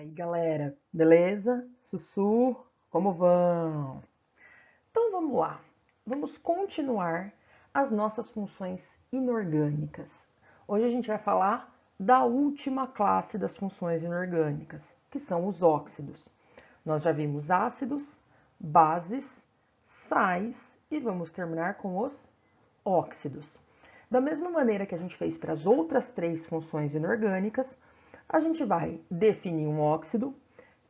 aí, galera, beleza? Sussu, como vão? Então vamos lá. Vamos continuar as nossas funções inorgânicas. Hoje a gente vai falar da última classe das funções inorgânicas, que são os óxidos. Nós já vimos ácidos, bases, sais e vamos terminar com os óxidos. Da mesma maneira que a gente fez para as outras três funções inorgânicas, a gente vai definir um óxido,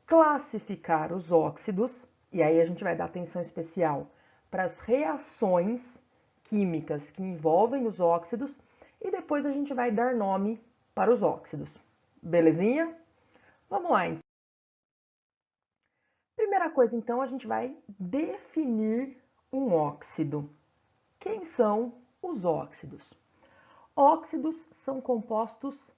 classificar os óxidos, e aí a gente vai dar atenção especial para as reações químicas que envolvem os óxidos, e depois a gente vai dar nome para os óxidos. Belezinha? Vamos lá, então. Primeira coisa, então, a gente vai definir um óxido. Quem são os óxidos? Óxidos são compostos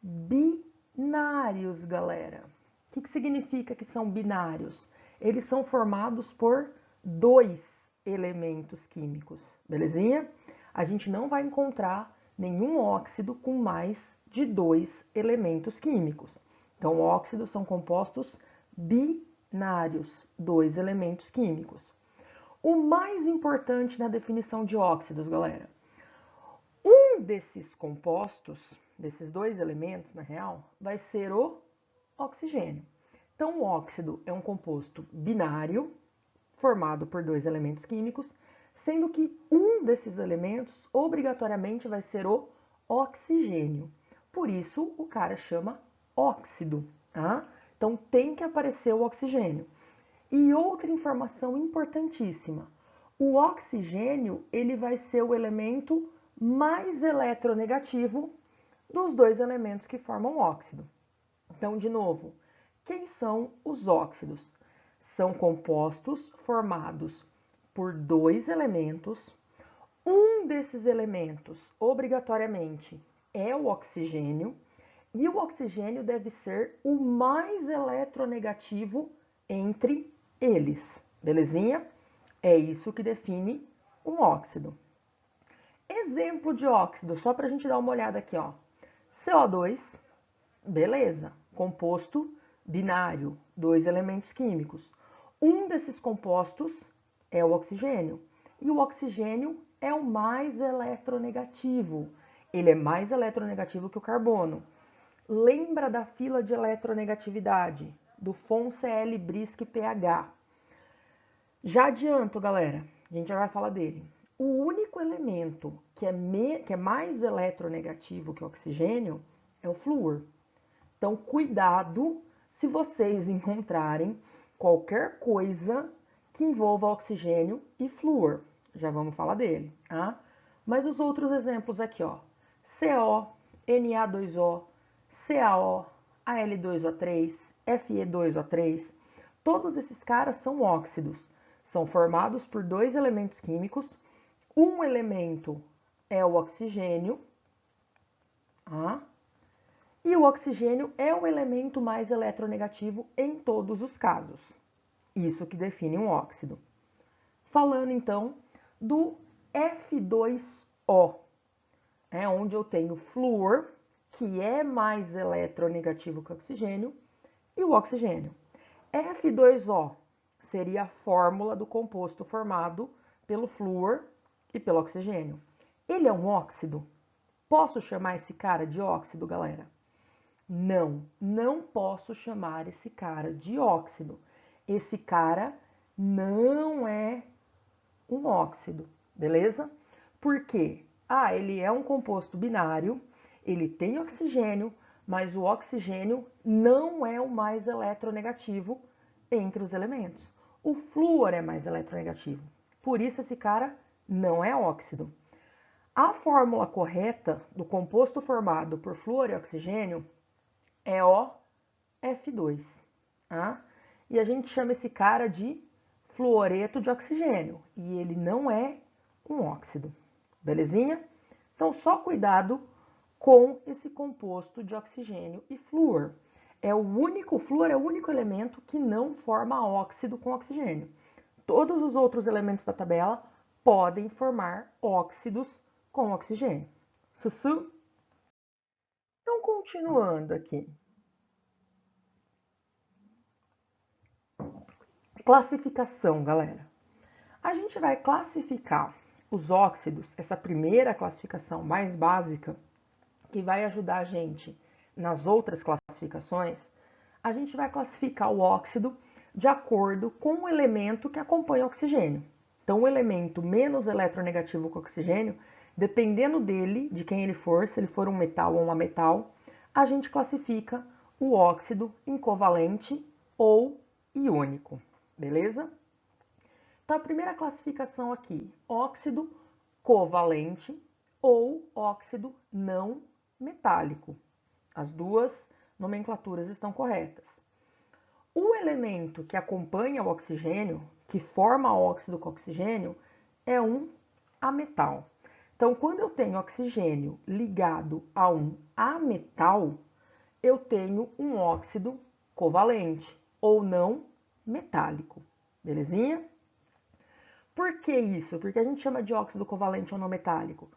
binários, galera. O que significa que são binários? Eles são formados por dois elementos químicos, belezinha? A gente não vai encontrar nenhum óxido com mais de dois elementos químicos. Então, óxidos são compostos binários, dois elementos químicos. O mais importante na definição de óxidos, galera, um desses compostos, desses dois elementos, na real, vai ser o oxigênio. Então, o óxido é um composto binário, formado por dois elementos químicos, sendo que um desses elementos, obrigatoriamente, vai ser o oxigênio. Por isso, o cara chama óxido, tá? Então, tem que aparecer o oxigênio. E outra informação importantíssima, o oxigênio, ele vai ser o elemento mais eletronegativo dos dois elementos que formam óxido. Então, de novo, quem são os óxidos? São compostos formados por dois elementos. Um desses elementos, obrigatoriamente, é o oxigênio, e o oxigênio deve ser o mais eletronegativo entre eles, belezinha? É isso que define um óxido. Exemplo de óxido, só para a gente dar uma olhada aqui, ó. CO2, beleza, composto binário, dois elementos químicos. Um desses compostos é o oxigênio, e o oxigênio é o mais eletronegativo. Ele é mais eletronegativo que o carbono. Lembra da fila de eletronegatividade do FONCL-BRISC-pH? Já adianto, galera, a gente já vai falar dele. O único elemento que é mais eletronegativo que o oxigênio é o flúor. Então, cuidado se vocês encontrarem qualquer coisa que envolva oxigênio e flúor. Já vamos falar dele, tá? Mas os outros exemplos aqui, ó. CO, Na2O, CaO, Al2O3, Fe2O3, todos esses caras são óxidos. São formados por dois elementos químicos. Um elemento é o oxigênio, tá? E o oxigênio é o elemento mais eletronegativo em todos os casos. Isso que define um óxido. Falando então do F2O, onde eu tenho flúor, que é mais eletronegativo que o oxigênio, e o oxigênio. F2O seria a fórmula do composto formado pelo flúor e pelo oxigênio. Ele é um óxido? Posso chamar esse cara de óxido, galera? Não, não posso chamar esse cara de óxido. Esse cara não é um óxido, beleza? Por quê? Ele é um composto binário, ele tem oxigênio, mas o oxigênio não é o mais eletronegativo entre os elementos. O flúor é mais eletronegativo, por isso esse cara não é óxido. A fórmula correta do composto formado por flúor e oxigênio é o F2, tá? E a gente chama esse cara de fluoreto de oxigênio, e ele não é um óxido, belezinha? Então, só cuidado com esse composto de oxigênio e flúor. O flúor é o único elemento que não forma óxido com oxigênio. Todos os outros elementos da tabela podem formar óxidos com oxigênio. Sussu? Então, continuando aqui. Classificação, galera. A gente vai classificar os óxidos, essa primeira classificação mais básica, que vai ajudar a gente nas outras classificações, a gente vai classificar o óxido de acordo com o elemento que acompanha o oxigênio. Então, o elemento menos eletronegativo que o oxigênio, dependendo dele, de quem ele for, se ele for um metal ou um ametal, a gente classifica o óxido em covalente ou iônico, beleza? Então, a primeira classificação aqui, óxido covalente ou óxido não metálico. As duas nomenclaturas estão corretas. O elemento que acompanha o oxigênio, que forma óxido com oxigênio, é um ametal. Então, quando eu tenho oxigênio ligado a um ametal, eu tenho um óxido covalente ou não metálico. Belezinha? Por que isso? Porque a gente chama de óxido covalente ou não metálico.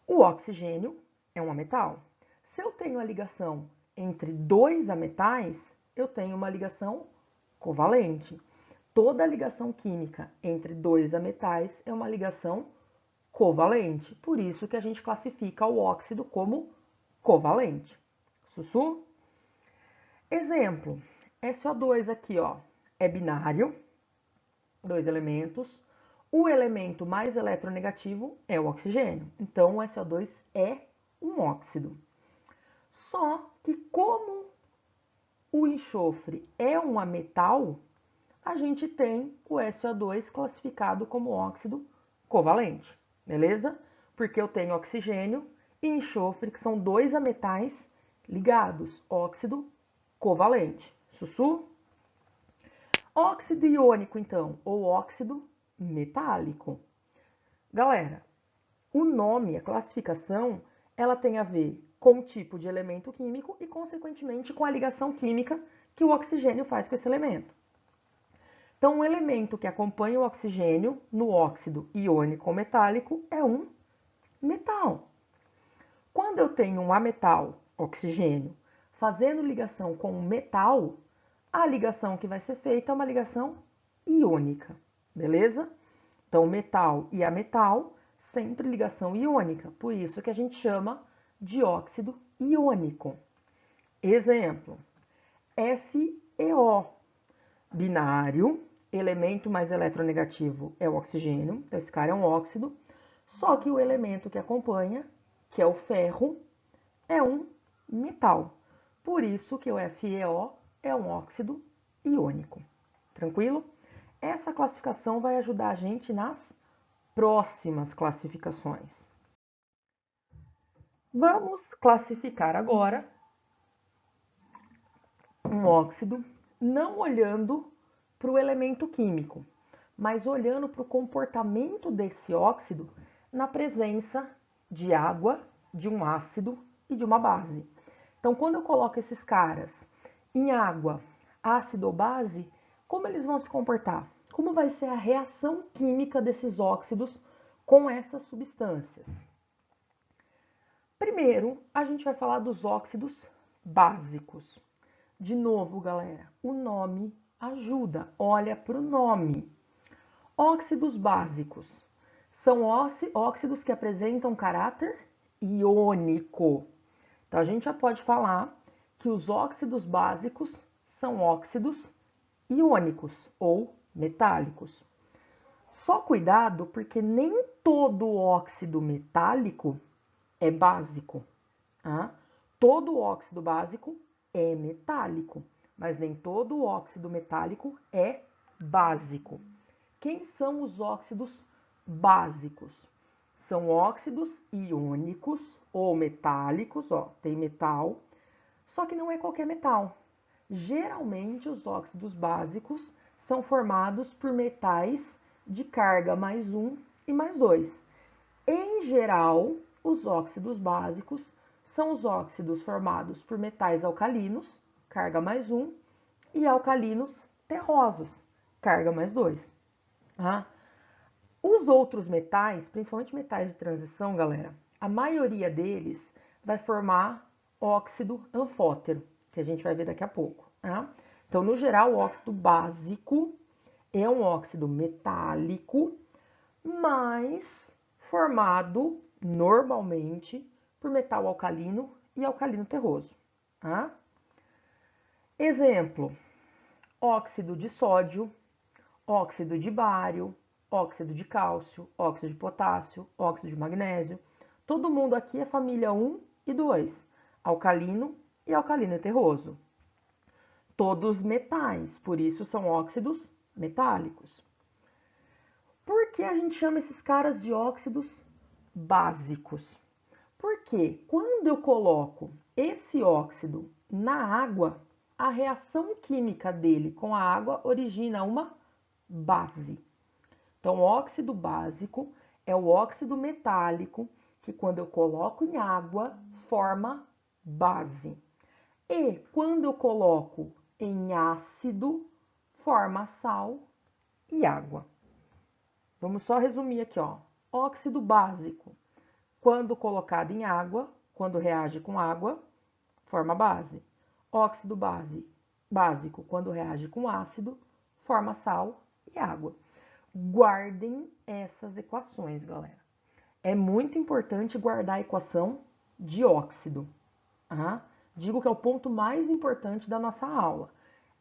O oxigênio é um ametal. Se eu tenho a ligação entre dois ametais, eu tenho uma ligação covalente. Toda ligação química entre dois ametais é uma ligação covalente. Por isso que a gente classifica o óxido como covalente. Sussu? Exemplo, SO2 aqui, ó, é binário, dois elementos. O elemento mais eletronegativo é o oxigênio. Então, o SO2 é um óxido. Só que como o enxofre é um ametal, a gente tem o SO2 classificado como óxido covalente, beleza? Porque eu tenho oxigênio e enxofre, que são dois ametais ligados, óxido covalente. Sussu? Óxido iônico, então, ou óxido metálico. Galera, o nome, a classificação, ela tem a ver com o tipo de elemento químico e, consequentemente, com a ligação química que o oxigênio faz com esse elemento. Então, o elemento que acompanha o oxigênio no óxido iônico ou metálico é um metal. Quando eu tenho um ametal, oxigênio, fazendo ligação com um metal, a ligação que vai ser feita é uma ligação iônica, beleza? Então, metal e ametal, sempre ligação iônica, por isso que a gente chama de óxido iônico. Exemplo, FeO, binário, elemento mais eletronegativo é o oxigênio, então esse cara é um óxido, só que o elemento que acompanha, que é o ferro, é um metal. Por isso que o FeO é um óxido iônico. Tranquilo? Essa classificação vai ajudar a gente nas próximas classificações. Vamos classificar agora um óxido não olhando para o elemento químico, mas olhando para o comportamento desse óxido na presença de água, de um ácido e de uma base. Então, quando eu coloco esses caras em água, ácido ou base, como eles vão se comportar? Como vai ser a reação química desses óxidos com essas substâncias? Primeiro, a gente vai falar dos óxidos básicos. De novo, galera, o nome ajuda. Olha para o nome. Óxidos básicos são óxidos que apresentam caráter iônico. Então, a gente já pode falar que os óxidos básicos são óxidos iônicos ou metálicos. Só cuidado, porque nem todo óxido metálico é básico. Tá? Todo óxido básico é metálico, mas nem todo óxido metálico é básico. Quem são os óxidos básicos? São óxidos iônicos ou metálicos, ó, tem metal, só que não é qualquer metal. Geralmente, os óxidos básicos são formados por metais de carga mais 1 e mais 2. Em geral, os óxidos básicos são os óxidos formados por metais alcalinos, carga mais 1, e alcalinos terrosos, carga mais 2. Tá? Os outros metais, principalmente metais de transição, galera, a maioria deles vai formar óxido anfótero, que a gente vai ver daqui a pouco. Tá? Então, no geral, o óxido básico, é um óxido metálico, mas formado normalmente por metal alcalino e alcalino terroso. Tá? Exemplo, óxido de sódio, óxido de bário, óxido de cálcio, óxido de potássio, óxido de magnésio. Todo mundo aqui é família 1 e 2, alcalino e alcalino terroso. Todos metais, por isso são óxidos metálicos. Por que a gente chama esses caras de óxidos básicos? Porque quando eu coloco esse óxido na água, a reação química dele com a água origina uma base. Então, o óxido básico é o óxido metálico que, quando eu coloco em água, forma base. E quando eu coloco em ácido, forma sal e água. Vamos só resumir aqui, ó. Óxido básico, quando colocado em água, quando reage com água, forma base. Óxido básico, quando reage com ácido, forma sal e água. Guardem essas equações, galera. É muito importante guardar a equação de óxido. Tá? Digo que é o ponto mais importante da nossa aula.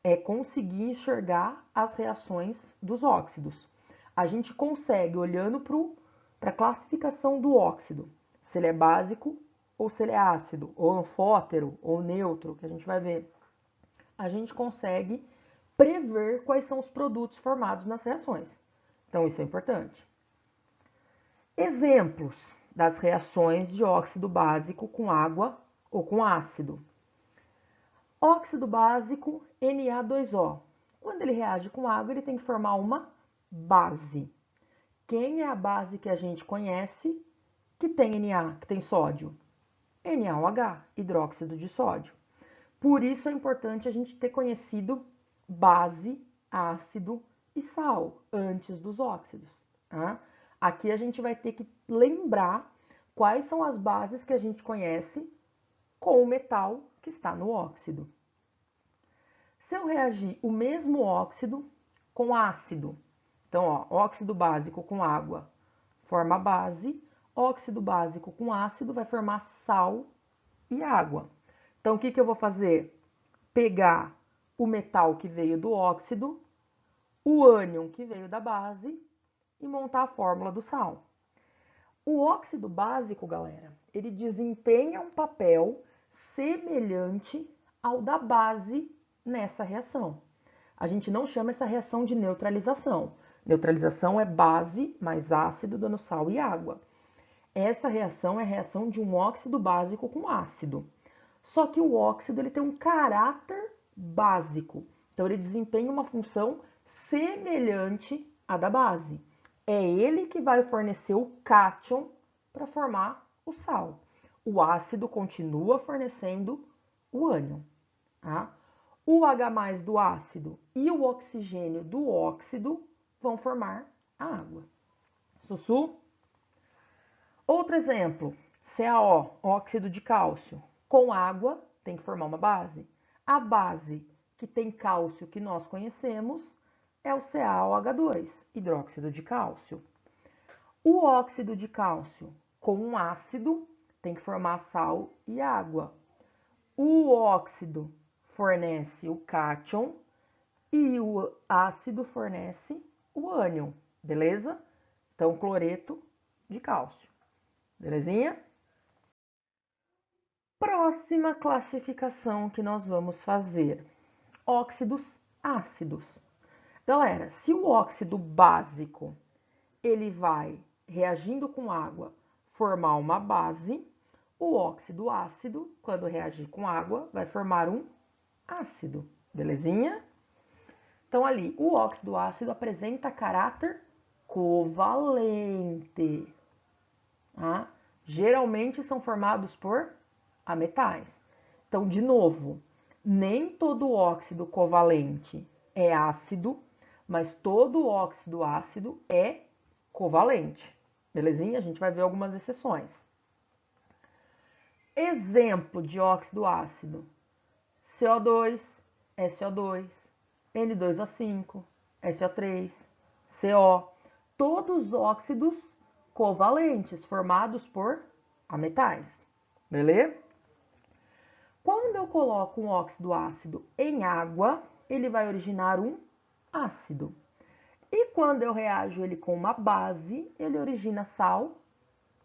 É conseguir enxergar as reações dos óxidos. A gente consegue, olhando para a classificação do óxido, se ele é básico ou se ele é ácido, ou anfótero, ou neutro, que a gente vai ver. A gente consegue prever quais são os produtos formados nas reações. Então, isso é importante. Exemplos das reações de óxido básico com água ou com ácido. Óxido básico Na2O. Quando ele reage com água, ele tem que formar uma base. Quem é a base que a gente conhece que tem Na, que tem sódio? NaOH, hidróxido de sódio. Por isso é importante a gente ter conhecido base, ácido e sal antes dos óxidos. Tá? Aqui a gente vai ter que lembrar quais são as bases que a gente conhece com o metal que está no óxido. Se eu reagir o mesmo óxido com ácido, então, ó, óxido básico com água forma base, óxido básico com ácido vai formar sal e água. Então, o que eu vou fazer? Pegar o metal que veio do óxido, o ânion que veio da base e montar a fórmula do sal. O óxido básico, galera, ele desempenha um papel semelhante ao da base nessa reação. A gente não chama essa reação de neutralização. Neutralização é base mais ácido dando sal e água. Essa reação é a reação de um óxido básico com ácido. Só que o óxido ele tem um caráter básico. Então, ele desempenha uma função semelhante à da base. É ele que vai fornecer o cátion para formar o sal. O ácido continua fornecendo o ânion. Tá? O H+ do ácido e o oxigênio do óxido vão formar a água. Sussu? Outro exemplo, CaO, óxido de cálcio. Com água, tem que formar uma base. A base que tem cálcio que nós conhecemos é o CaOH2, hidróxido de cálcio. O óxido de cálcio com um ácido tem que formar sal e água. O óxido fornece o cátion e o ácido fornece o ânion, beleza? Então, cloreto de cálcio, belezinha? Próxima classificação que nós vamos fazer, óxidos ácidos. Galera, se o óxido básico ele vai reagindo com água formar uma base, o óxido ácido, quando reagir com água, vai formar um ácido, belezinha? Então, ali, o óxido ácido apresenta caráter covalente. Tá? Geralmente são formados por ametais. Então, de novo, nem todo óxido covalente é ácido, mas todo óxido ácido é covalente. Belezinha? A gente vai ver algumas exceções. Exemplo de óxido ácido: CO2, SO2, N2O5, SO3, CO, todos óxidos covalentes formados por ametais, beleza? Quando eu coloco um óxido ácido em água, ele vai originar um ácido. E quando eu reajo ele com uma base, ele origina sal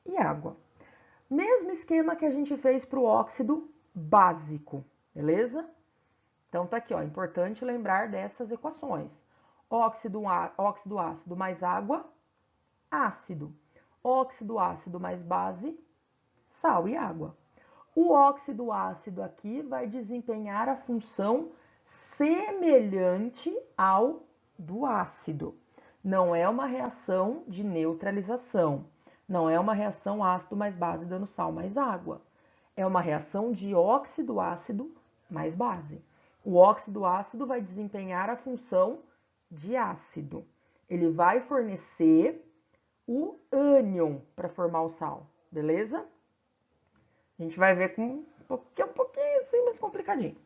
e água. Mesmo esquema que a gente fez para o óxido básico, beleza? Então tá aqui, ó, importante lembrar dessas equações. Óxido ácido mais água, ácido. Óxido ácido mais base, sal e água. O óxido ácido aqui vai desempenhar a função semelhante ao do ácido. Não é uma reação de neutralização. Não é uma reação ácido mais base dando sal mais água. É uma reação de óxido ácido mais base. O óxido ácido vai desempenhar a função de ácido. Ele vai fornecer o ânion para formar o sal, beleza? A gente vai ver com um pouquinho assim, mais complicadinho.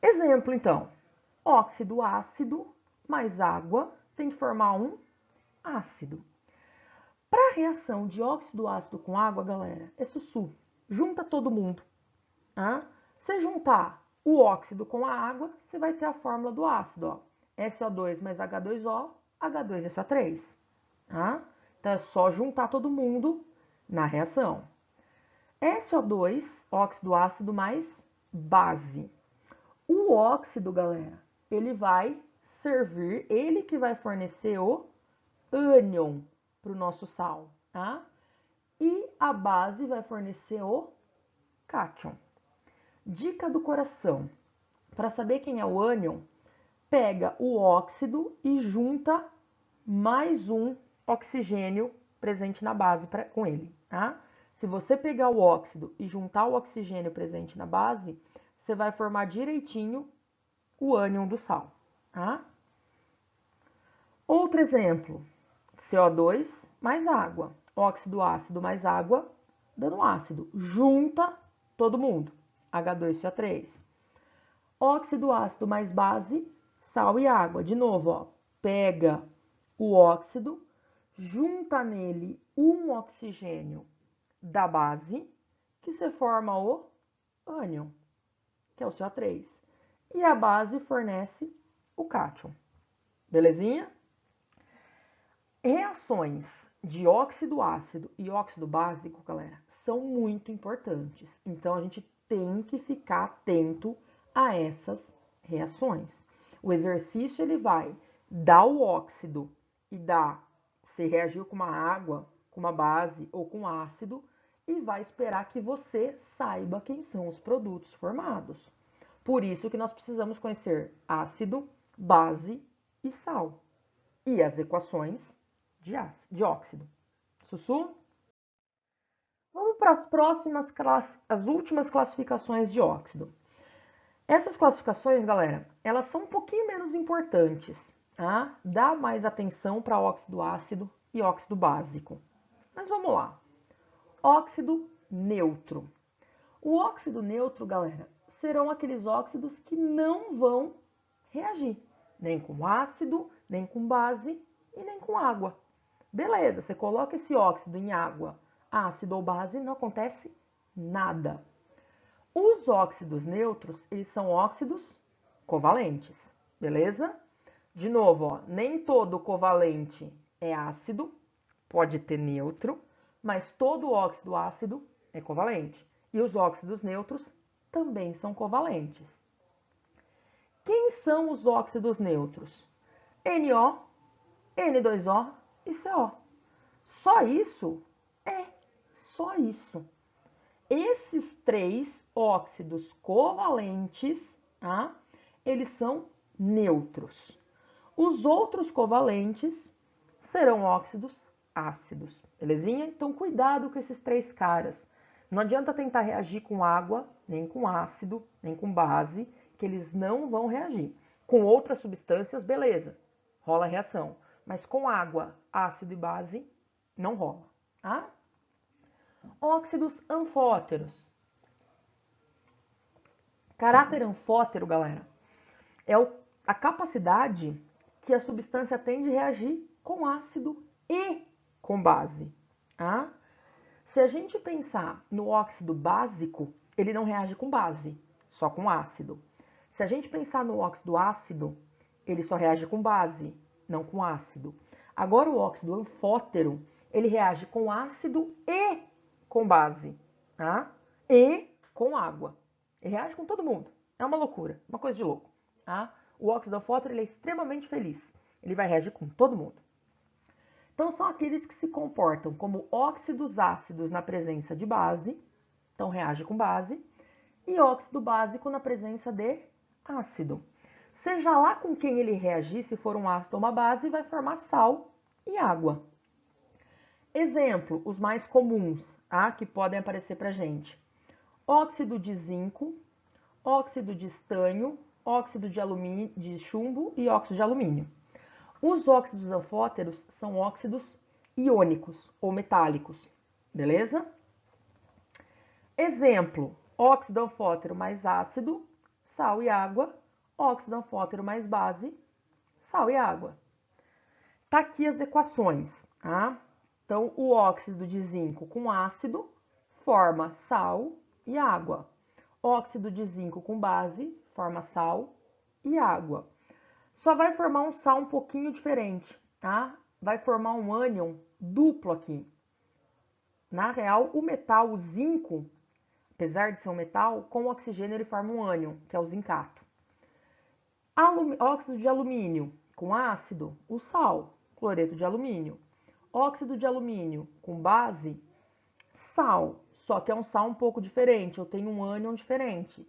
Exemplo, então. Óxido ácido mais água tem que formar um ácido. Para a reação de óxido ácido com água, galera, é sussu. Junta todo mundo. Tá? Se juntar o óxido com a água, você vai ter a fórmula do ácido. Ó. SO2 mais H2O, H2SO3. Tá? Então, é só juntar todo mundo na reação. SO2, óxido ácido mais base. O óxido, galera, ele vai servir, ele que vai fornecer o ânion para o nosso sal, tá? E a base vai fornecer o cátion. Dica do coração. Para saber quem é o ânion, pega o óxido e junta mais um oxigênio presente na base com ele, tá? Se você pegar o óxido e juntar o oxigênio presente na base, você vai formar direitinho o ânion do sal, tá? Outro exemplo, CO2 mais água, óxido ácido mais água, dando ácido. Junta todo mundo, H2CO3. Óxido ácido mais base, sal e água. De novo, ó, pega o óxido, junta nele um oxigênio da base, que se forma o ânion, que é o CO3. E a base fornece o cátion. Belezinha? Reações de óxido ácido e óxido básico, galera, são muito importantes. Então, a gente tem que ficar atento a essas reações. O exercício, ele vai dar o óxido e dar, se reagiu com uma água, com uma base ou com ácido, e vai esperar que você saiba quem são os produtos formados. Por isso que nós precisamos conhecer ácido, base e sal. E as equações de óxido. Sussu? Vamos para as próximas as últimas classificações de óxido. Essas classificações, galera, elas são um pouquinho menos importantes, tá? Dá mais atenção para óxido ácido e óxido básico. Mas vamos lá. Óxido neutro. O óxido neutro, galera, serão aqueles óxidos que não vão reagir, nem com ácido, nem com base e nem com água. Beleza, você coloca esse óxido em água, ácido ou base, não acontece nada. Os óxidos neutros, eles são óxidos covalentes, beleza? De novo, ó, nem todo covalente é ácido, pode ter neutro, mas todo óxido ácido é covalente. E os óxidos neutros também são covalentes. Quem são os óxidos neutros? NO, N2O e CO. Só isso? É, só isso. Esses três óxidos covalentes, tá? Eles são neutros. Os outros covalentes serão óxidos ácidos, belezinha? Então, cuidado com esses três caras. Não adianta tentar reagir com água, nem com ácido, nem com base, que eles não vão reagir. Com outras substâncias, beleza, rola a reação. Mas com água, ácido e base, não rola, tá? Óxidos anfóteros. Caráter anfótero, galera, é a capacidade que a substância tende a reagir com ácido e com base. Tá? Se a gente pensar no óxido básico, ele não reage com base, só com ácido. Se a gente pensar no óxido ácido, ele só reage com base, não com ácido. Agora o óxido anfótero, ele reage com ácido e com base, tá? E com água. Ele reage com todo mundo. É uma loucura, uma coisa de louco. Tá? O óxido anfótero, ele é extremamente feliz. Ele vai reagir com todo mundo. Então, são aqueles que se comportam como óxidos ácidos na presença de base, então reage com base, e óxido básico na presença de ácido. Seja lá com quem ele reagir, se for um ácido ou uma base, vai formar sal e água. Exemplo, os mais comuns, tá? Que podem aparecer para a gente. Óxido de zinco, óxido de estanho, óxido de alumínio, de chumbo e óxido de alumínio. Os óxidos anfóteros são óxidos iônicos ou metálicos, beleza? Exemplo, óxido anfótero mais ácido, sal e água, óxido anfótero mais base, sal e água. Tá aqui as equações, tá? Então, o óxido de zinco com ácido forma sal e água. Óxido de zinco com base forma sal e água. Só vai formar um sal um pouquinho diferente, tá? Vai formar um ânion duplo aqui. Na real, o metal, o zinco, apesar de ser um metal, com o oxigênio ele forma um ânion, que é o zincato. Óxido de alumínio com ácido, o sal, cloreto de alumínio. Óxido de alumínio com base, sal, só que é um sal um pouco diferente, eu tenho um ânion diferente.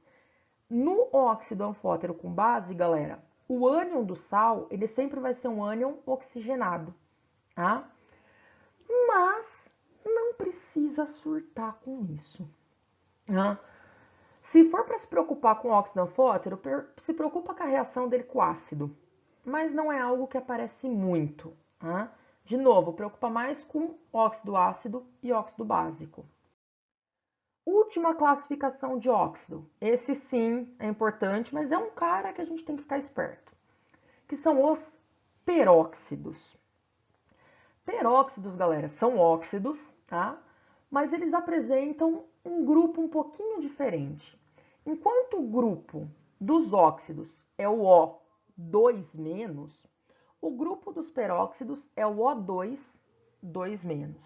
No óxido anfótero com base, galera, o ânion do sal, ele sempre vai ser um ânion oxigenado, tá? Mas não precisa surtar com isso, tá? Se for para se preocupar com o óxido anfótero, se preocupa com a reação dele com o ácido, mas não é algo que aparece muito, tá? De novo, preocupa mais com óxido ácido e óxido básico. Última classificação de óxido. Esse sim é importante, mas é um cara que a gente tem que ficar esperto. Que são os peróxidos. Peróxidos, galera, são óxidos, tá? Mas eles apresentam um grupo um pouquinho diferente. Enquanto o grupo dos óxidos é o O2-, o grupo dos peróxidos é o O2, 2-,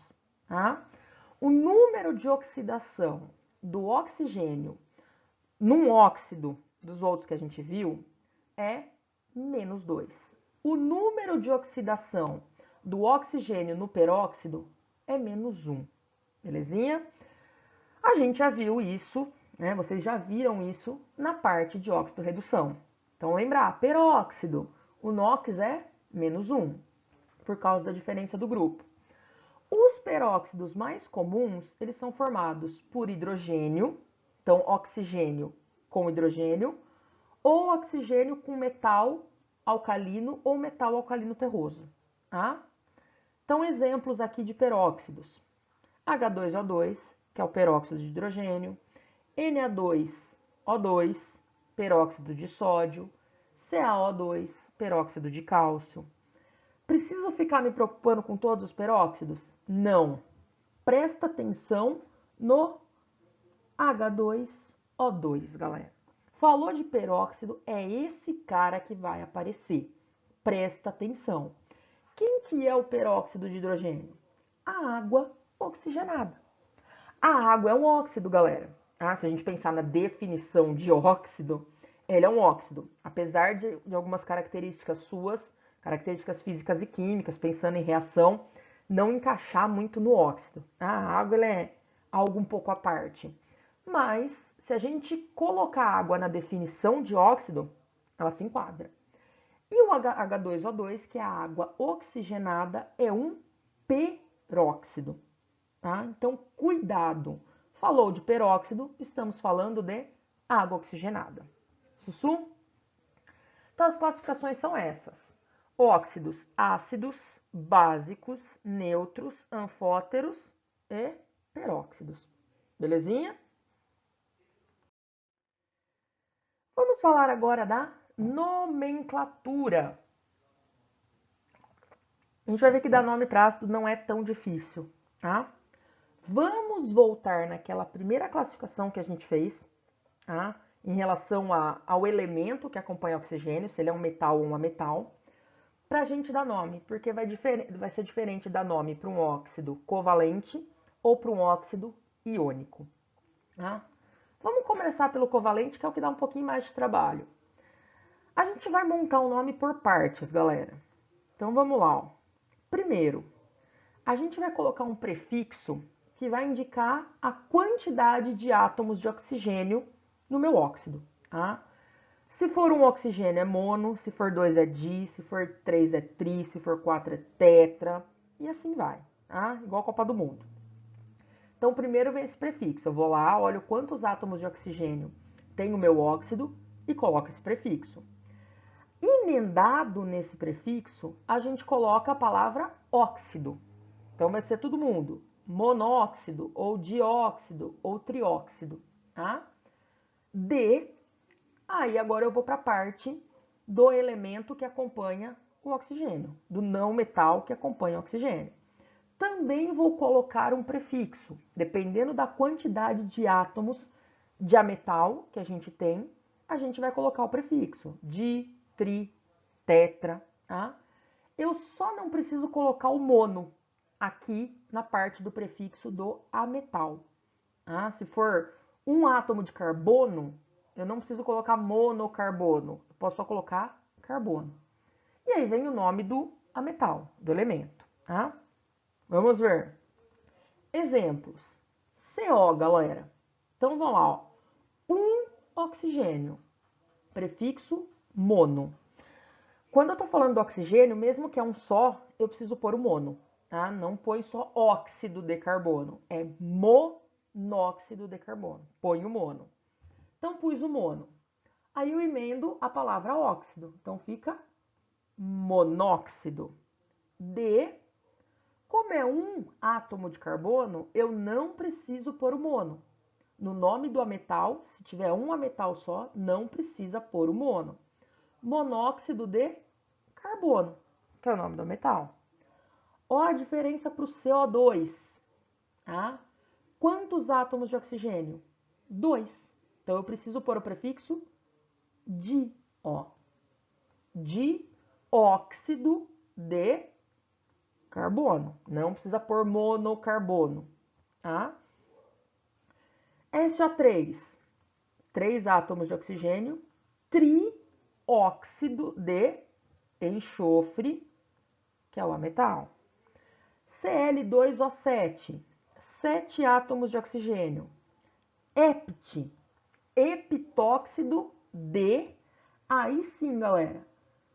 tá? O número de oxidação do oxigênio num óxido dos outros que a gente viu é -2. O número de oxidação do oxigênio no peróxido é -1. Belezinha? A gente já viu isso, né? Vocês já viram isso na parte de óxido-redução. Então, lembrar, peróxido, o NOx é -1, por causa da diferença do grupo. Os peróxidos mais comuns, eles são formados por hidrogênio, então oxigênio com hidrogênio, ou oxigênio com metal alcalino ou metal alcalino terroso, tá? Então, exemplos aqui de peróxidos. H2O2, que é o peróxido de hidrogênio, Na2O2, peróxido de sódio, CaO2, peróxido de cálcio. Preciso ficar me preocupando com todos os peróxidos? Não. Presta atenção no H2O2, galera. Falou de peróxido, é esse cara que vai aparecer. Presta atenção. Quem que é o peróxido de hidrogênio? A água oxigenada. A água é um óxido, galera. Ah, se a gente pensar na definição de óxido, ele é um óxido. Apesar de algumas características suas, características físicas e químicas, pensando em reação, não encaixar muito no óxido. A água ela é algo um pouco à parte. Mas, se a gente colocar a água na definição de óxido, ela se enquadra. E o H2O2, que é a água oxigenada, é um peróxido. Tá? Então, cuidado. Falou de peróxido, estamos falando de água oxigenada. Sussu? Então, as classificações são essas. Óxidos ácidos, básicos, neutros, anfóteros e peróxidos. Belezinha? Vamos falar agora da nomenclatura. A gente vai ver que dar nome para ácido não é tão difícil, tá? Vamos voltar naquela primeira classificação que a gente fez, tá? Em relação ao elemento que acompanha o oxigênio, se ele é um metal ou uma metal, para a gente dar nome, porque vai ser diferente dar nome para um óxido covalente ou para um óxido iônico. Tá? Vamos começar pelo covalente, que é o que dá um pouquinho mais de trabalho. A gente vai montar o nome por partes, galera. Então vamos lá. Ó. Primeiro, a gente vai colocar um prefixo que vai indicar a quantidade de átomos de oxigênio no meu óxido. Tá? Se for um oxigênio é mono, se for 2 é di, se for 3 é tri, se for 4 é tetra, e assim vai, tá? Igual a Copa do Mundo. Então, primeiro vem esse prefixo. Eu vou lá, olho quantos átomos de oxigênio tem o meu óxido e coloco esse prefixo. Emendado nesse prefixo, a gente coloca a palavra óxido. Então, vai ser todo mundo. Monóxido, ou dióxido, ou trióxido, tá? Aí agora eu vou para a parte do elemento que acompanha o oxigênio, do não metal que acompanha o oxigênio. Também vou colocar um prefixo, dependendo da quantidade de átomos de ametal que a gente vai colocar o prefixo di, tri, tetra, tá? Eu só não preciso colocar o mono aqui na parte do prefixo do ametal. Tá? Se for um átomo de carbono, eu não preciso colocar monocarbono, eu posso só colocar carbono. E aí vem o nome do ametal, do elemento. Tá? Vamos ver. Exemplos. CO, galera. Então vamos lá. Ó. Um oxigênio, prefixo mono. Quando eu estou falando do oxigênio, mesmo que é um só, eu preciso pôr o mono. Tá? Não põe só óxido de carbono, é monóxido de carbono. Põe o mono. Então, pus o mono. Aí eu emendo a palavra óxido. Então, fica monóxido. Como é um átomo de carbono, eu não preciso pôr o mono. No nome do ametal, se tiver um ametal só, não precisa pôr o mono. Monóxido de carbono, que é o nome do metal. Olha a diferença para o CO2. Tá? Quantos átomos de oxigênio? 2. Então, eu preciso pôr o prefixo di, ó. Dióxido de carbono. Não precisa pôr monocarbono, tá? SO3, 3 átomos de oxigênio, trióxido de enxofre, que é o ametal. Cl2O7, 7 átomos de oxigênio, epitóxido de... Aí sim, galera,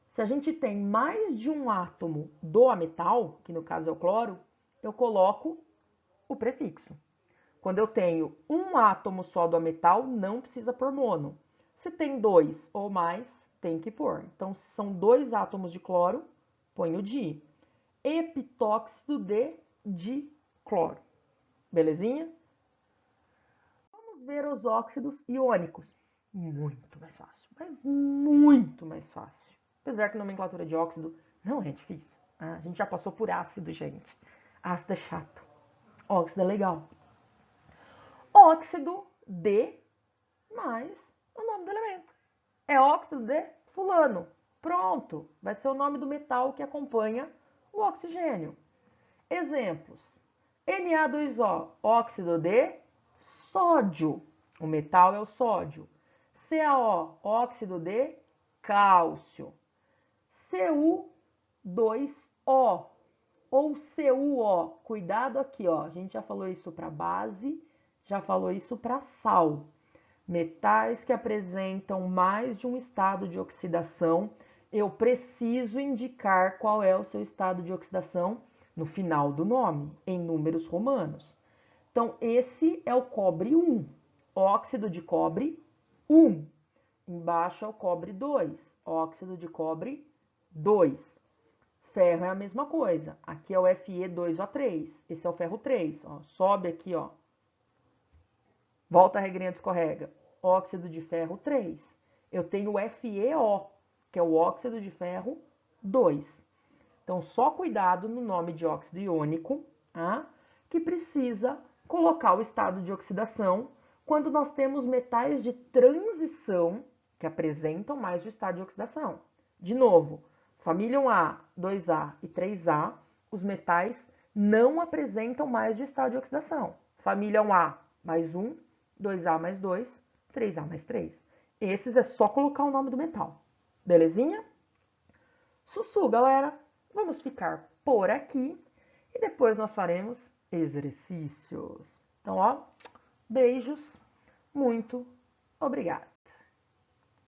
se a gente tem mais de um átomo do ametal, que no caso é o cloro, eu coloco o prefixo. Quando eu tenho um átomo só do ametal, não precisa pôr mono. Se tem 2 ou mais, tem que pôr. Então, se são 2 átomos de cloro, põe o di. Epitóxido de dicloro. Belezinha? Vamos ver os óxidos iônicos. Muito mais fácil, mas muito mais fácil. Apesar que a nomenclatura de óxido não é difícil. A gente já passou por ácido, gente. Ácido é chato. Óxido é legal. Óxido de mais o nome do elemento. É óxido de fulano. Pronto. Vai ser o nome do metal que acompanha o oxigênio. Exemplos. Na2O, óxido de sódio. O metal é o sódio. CaO, óxido de cálcio. Cu2O ou CuO. Cuidado aqui, ó. A gente já falou isso para base, já falou isso para sal. Metais que apresentam mais de um estado de oxidação, eu preciso indicar qual é o seu estado de oxidação no final do nome, em números romanos. Então, esse é o cobre 1, óxido de cobre 1. Embaixo é o cobre 2, óxido de cobre 2. Ferro é a mesma coisa. Aqui é o Fe2O3. Esse é o ferro 3. Ó. Sobe aqui, ó. Volta a regrinha de escorrega. Óxido de ferro 3. Eu tenho o FeO, que é o óxido de ferro 2. Então, só cuidado no nome dióxido iônico, tá? Que precisa colocar o estado de oxidação quando nós temos metais de transição que apresentam mais o estado de oxidação. De novo, família 1A, 2A e 3A, os metais não apresentam mais o estado de oxidação. Família 1A mais 1, 2A mais 2, 3A mais 3. Esses é só colocar o nome do metal. Belezinha? Sussu, galera. Vamos ficar por aqui e depois nós faremos exercícios. Então, ó, beijos, muito obrigada.